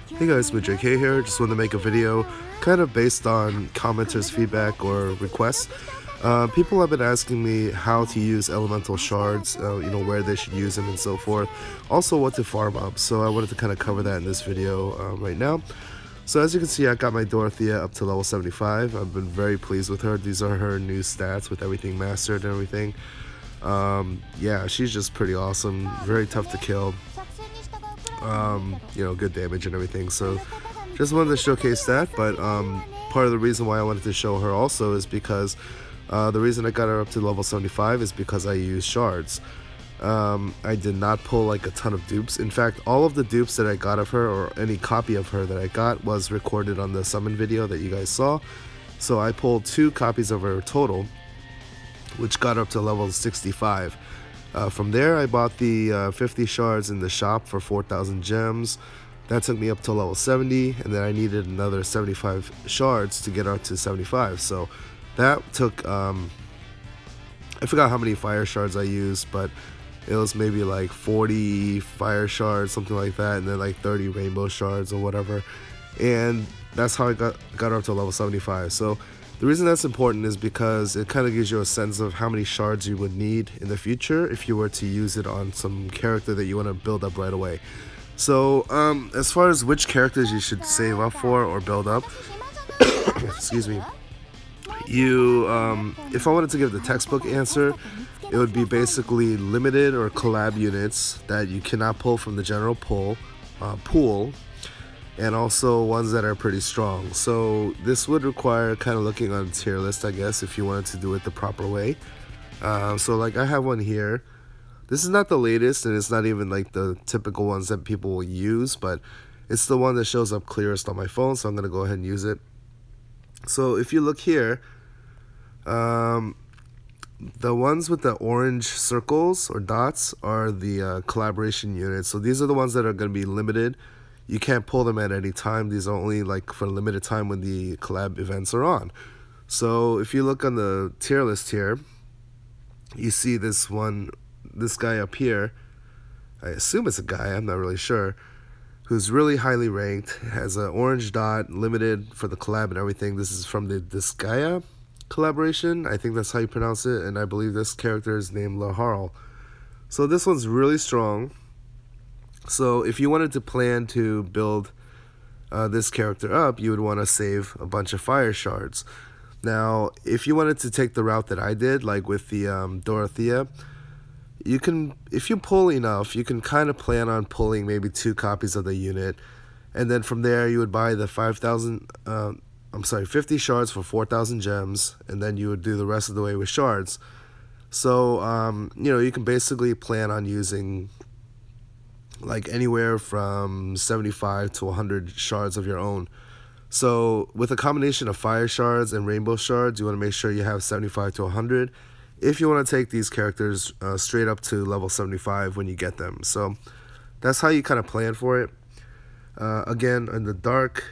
Hey guys, JK here. Just wanted to make a video kind of based on commenters' feedback or requests. People have been asking me how to use elemental shards, where they should use them and so forth. Also what to farm up, so I wanted to kind of cover that in this video right now. So as you can see, I got my Dorothea up to level 75. I've been very pleased with her. These are her new stats with everything mastered and everything. Yeah, she's just pretty awesome, very tough to kill. Good damage and everything, so just wanted to showcase that. But part of the reason why I wanted to show her also is because the reason I got her up to level 75 is because I used shards. I did not pull like a ton of dupes. In fact, all of the dupes that I got of her, or any copy of her that I got, was recorded on the summon video that you guys saw. So I pulled 2 copies of her total, which got up to level 65. From there, I bought the 50 shards in the shop for 4,000 gems. That took me up to level 70, and then I needed another 75 shards to get up to 75. So that took, I forgot how many fire shards I used, but it was maybe like 40 fire shards, something like that, and then like 30 rainbow shards or whatever. And that's how I got up to level 75. So the reason that's important is because it kind of gives you a sense of how many shards you would need in the future if you were to use it on some character that you want to build up right away. So as far as which characters you should save up for or build up, excuse me, if I wanted to give the textbook answer, it would be basically limited or collab units that you cannot pull from the general pool, and also ones that are pretty strong. So this would require kind of looking on a tier list, I guess, if you wanted to do it the proper way. So like I have one here. This is not the latest, and it's not even like the typical ones that people will use, but it's the one that shows up clearest on my phone, so I'm going to go ahead and use it. So if you look here, the ones with the orange circles or dots are the collaboration units. So these are the ones that are going to be limited. You can't pull them at any time. These are only like for a limited time when the collab events are on. So if you look on the tier list here, you see this guy up here. I assume it's a guy, I'm not really sure, who's really highly ranked, has an orange dot, limited for the collab and everything. This is from the Disgaea collaboration. I think that's how you pronounce it, and I believe this character is named Laharl. So this one's really strong. So if you wanted to plan to build this character up, you would want to save a bunch of fire shards. Now, if you wanted to take the route that I did, like with the Dorothea, you can, if you pull enough, you can kind of plan on pulling maybe 2 copies of the unit, and then from there you would buy the 50 shards for 4,000 gems, and then you would do the rest of the way with shards. So you can basically plan on using like anywhere from 75 to 100 shards of your own. So with a combination of fire shards and rainbow shards, you want to make sure you have 75 to 100 if you want to take these characters straight up to level 75 when you get them. So that's how you kind of plan for it. Again, in the dark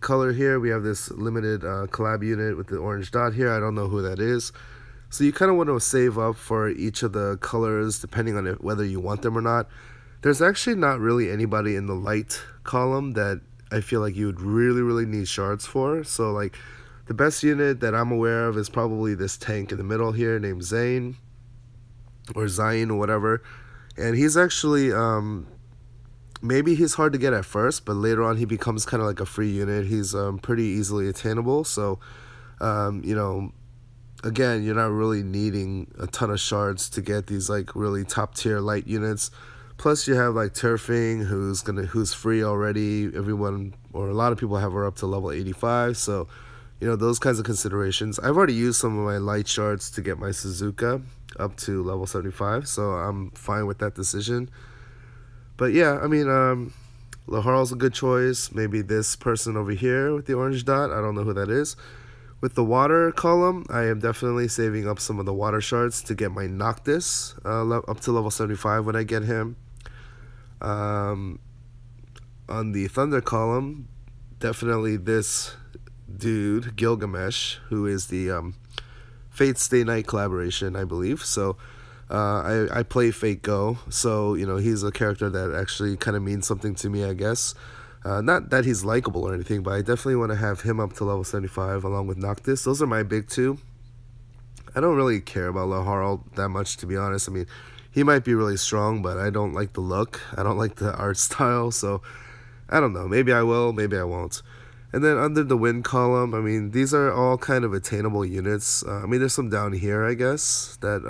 color here, we have this limited collab unit with the orange dot here. I don't know who that is. So you kind of want to save up for each of the colors depending on whether you want them or not. There's actually not really anybody in the light column that I feel like you would really need shards for. So like the best unit that I'm aware of is probably this tank in the middle here named Zane or Zion or whatever. And he's actually, maybe he's hard to get at first, but later on he becomes kind of like a free unit. He's pretty easily attainable. So, again, you're not really needing a ton of shards to get these like really top tier light units. Plus you have like Turfing, who's free already. Everyone, or a lot of people, have her up to level 85. So, those kinds of considerations. I've already used some of my light shards to get my Suzuka up to level 75, so I'm fine with that decision. But yeah, I mean, Laharl's a good choice. Maybe this person over here with the orange dot, I don't know who that is. With the water column, I am definitely saving up some of the water shards to get my Noctis up to level 75 when I get him. On the thunder column, definitely this dude, Gilgamesh, who is the Fate Stay Night collaboration, I believe. So I play Fate Go, so he's a character that actually kind of means something to me, I guess. Not that he's likable or anything, but I definitely want to have him up to level 75 along with Noctis. Those are my big two. I don't really care about Laharl that much, to be honest. I mean, he might be really strong, but I don't like the look. I don't like the art style, so I don't know. Maybe I will, maybe I won't. And then under the win column, I mean, these are all kind of attainable units. I mean, there's some down here, I guess, that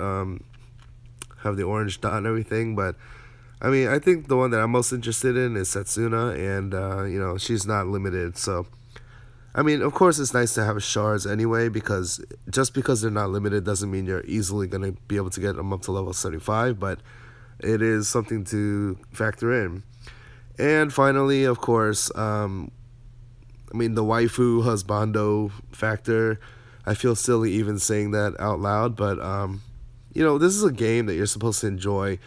have the orange dot and everything, but I mean, I think the one that I'm most interested in is Setsuna, and, you know, she's not limited, so I mean, of course, it's nice to have shards anyway, because just because they're not limited doesn't mean you're easily going to be able to get them up to level 75, but it is something to factor in. And finally, of course, I mean, the waifu husbando factor. I feel silly even saying that out loud, but, you know, this is a game that you're supposed to enjoy.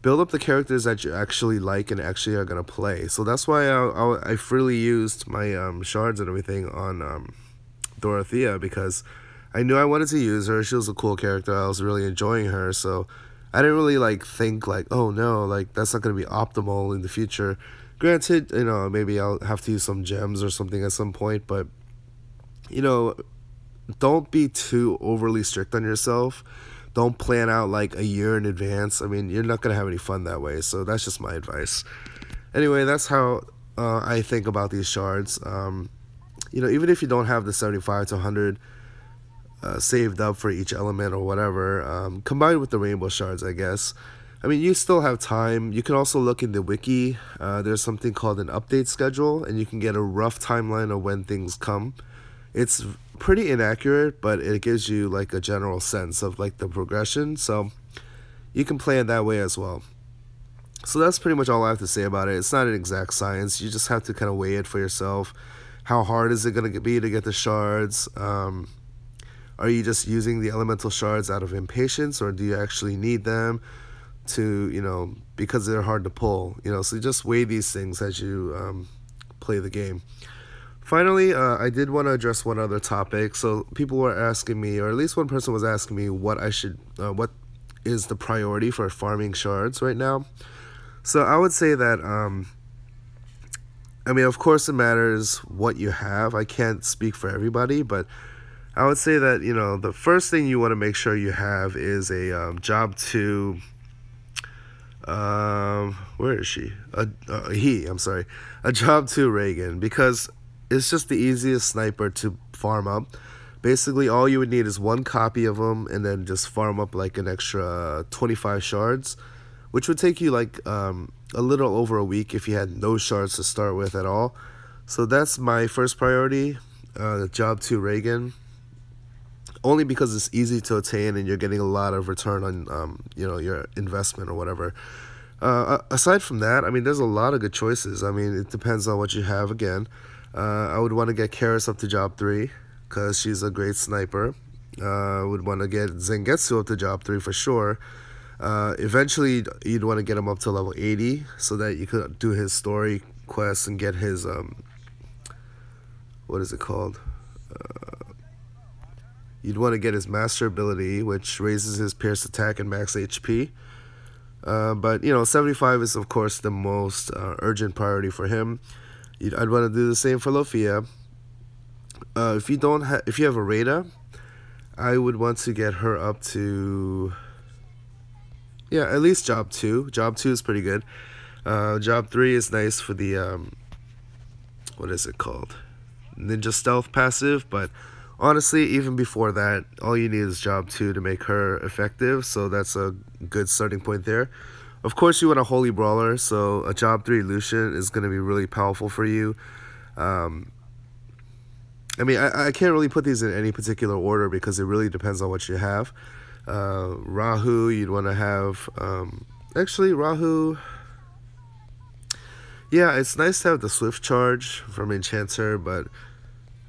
Build up the characters that you actually like and actually are going to play. So that's why I freely used my shards and everything on Dorothea, because I knew I wanted to use her. She was a cool character. I was really enjoying her. So I didn't really like think like, oh no, like that's not going to be optimal in the future. Granted, you know, maybe I'll have to use some gems or something at some point, but, you know, don't be too overly strict on yourself. Don't plan out like a year in advance. I mean, you're not going to have any fun that way. So that's just my advice. Anyway, that's how I think about these shards. You know, even if you don't have the 75 to 100 saved up for each element or whatever, combined with the rainbow shards, I guess. I mean, you still have time. You can also look in the wiki. There's something called an update schedule, and you can get a rough timeline of when things come. It's pretty inaccurate, but it gives you like a general sense of like the progression, so you can play it that way as well. So that's pretty much all I have to say about it. It's not an exact science. You just have to kind of weigh it for yourself. How hard is it going to be to get the shards? Are you just using the elemental shards out of impatience, or do you actually need them to, you know, because they're hard to pull, you know? So just weigh these things as you play the game. Finally, I did want to address one other topic. So people were asking me, or at least one person was asking me, what is the priority for farming shards right now. So I would say that, I mean, of course it matters what you have. I can't speak for everybody, but I would say that, you know, the first thing you want to make sure you have is a job 2. Where is she? I'm sorry, a job 2 Reagan, because it's just the easiest sniper to farm up. Basically, all you would need is one copy of them, and then just farm up like an extra 25 shards, which would take you like a little over a week if you had no shards to start with at all. So that's my first priority, job 2 Reagan. Only because it's easy to attain and you're getting a lot of return on you know, your investment or whatever. Aside from that, I mean, there's a lot of good choices. I mean, it depends on what you have again. I would want to get Karis up to job 3 because she's a great sniper. I would want to get Zangetsu up to job 3 for sure. Eventually, you'd want to get him up to level 80 so that you could do his story quests and get his, what is it called? You'd want to get his master ability, which raises his pierce attack and max HP. But, you know, 75 is, of course, the most urgent priority for him. I'd want to do the same for Lofia. If you have a Rada, I would want to get her up to, yeah, at least job 2. Job 2 is pretty good. Job 3 is nice for the, what is it called? Ninja Stealth passive, but honestly, even before that, all you need is job 2 to make her effective, so that's a good starting point there. Of course, you want a Holy Brawler, so a job 3 Lucian is going to be really powerful for you. I mean, I can't really put these in any particular order because it really depends on what you have. Rahu, you'd want to have, actually, Rahu, yeah, it's nice to have the Swift Charge from Enchanter, but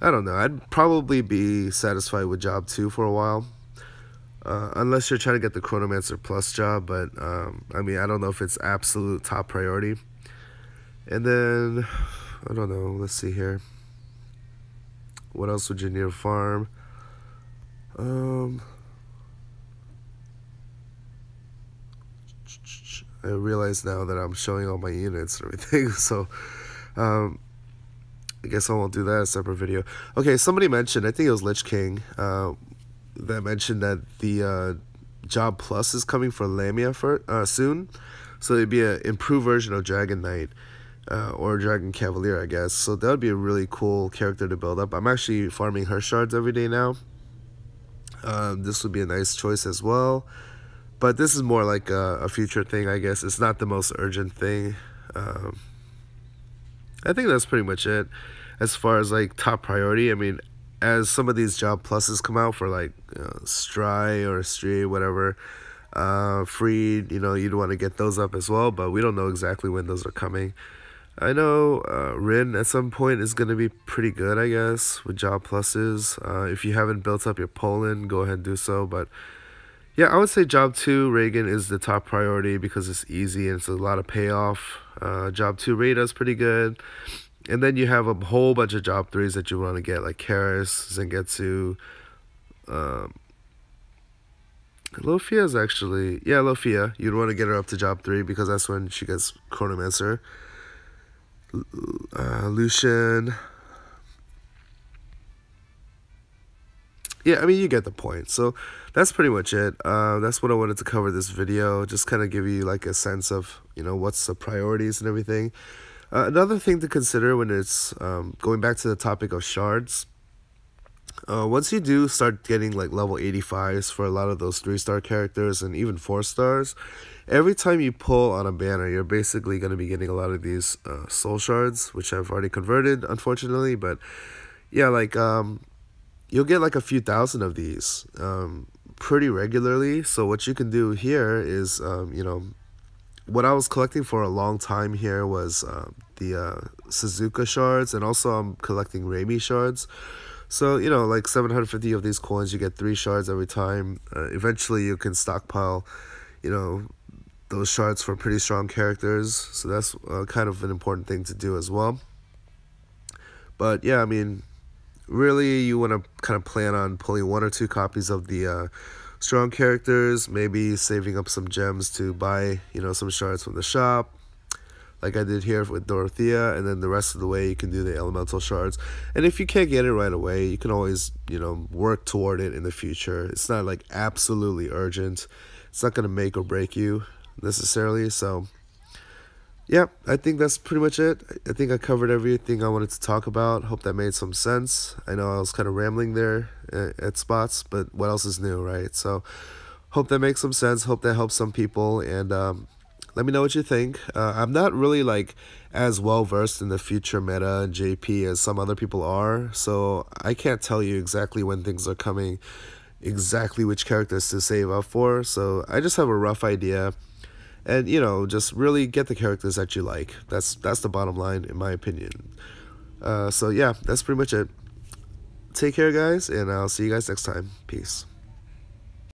I don't know, I'd probably be satisfied with job 2 for a while. Unless you're trying to get the Chronomancer Plus job, but I mean, I don't know if it's absolute top priority. And then, I don't know, let's see here. What else would you need to farm? I realize now that I'm showing all my units and everything, so I guess I won't do that, a separate video. Okay, somebody mentioned, I think it was Lich King, that mentioned that the Job Plus is coming for Lamia for soon. So it'd be an improved version of Dragon Knight, or Dragon Cavalier, I guess. So that would be a really cool character to build up. I'm actually farming her shards every day now. This would be a nice choice as well. But this is more like a future thing, I guess. It's not the most urgent thing. I think that's pretty much it as far as like top priority. I mean, as some of these job pluses come out for like Stry or Stree, whatever, Freed, you'd want to get those up as well, but we don't know exactly when those are coming. I know Rin at some point is going to be pretty good, I guess, with job pluses. If you haven't built up your Poland, go ahead and do so. But yeah, I would say job 2 Reagan is the top priority because it's easy and it's a lot of payoff. Job 2 Rada's pretty good. And then you have a whole bunch of job 3s that you want to get, like Karis, Zangetsu. Lofia is actually, yeah, Lofia. You'd want to get her up to job 3 because that's when she gets Chronomancer. Lucian. Yeah, I mean, you get the point. So that's pretty much it. That's what I wanted to cover this video. Just kind of give you like a sense of, what's the priorities and everything. Another thing to consider when it's going back to the topic of shards. Once you do start getting like level 85s for a lot of those 3-star characters and even 4 stars, every time you pull on a banner, you're basically going to be getting a lot of these soul shards, which I've already converted, unfortunately. But yeah, like you'll get like a few thousand of these pretty regularly. So what you can do here is, what I was collecting for a long time here was the Suzuka shards, and also I'm collecting Raimi shards. So, like 750 of these coins, you get 3 shards every time. Eventually, you can stockpile, those shards for pretty strong characters. So that's kind of an important thing to do as well. But yeah, I mean, really, you want to kind of plan on pulling 1 or 2 copies of the strong characters, maybe saving up some gems to buy, some shards from the shop, like I did here with Dorothea, and then the rest of the way you can do the elemental shards. And if you can't get it right away, you can always, work toward it in the future. It's not like absolutely urgent. It's not going to make or break you necessarily. So yeah, I think that's pretty much it. I think I covered everything I wanted to talk about. Hope that made some sense. I know I was kind of rambling there at spots, but what else is new, right? So hope that makes some sense. Hope that helps some people. And let me know what you think. I'm not really like as well versed in the future meta and JP as some other people are, so I can't tell you exactly when things are coming, exactly which characters to save up for. So I just have a rough idea, and just really get the characters that you like. That's the bottom line, in my opinion. So yeah, that's pretty much it. Take care, guys, and I'll see you guys next time. Peace.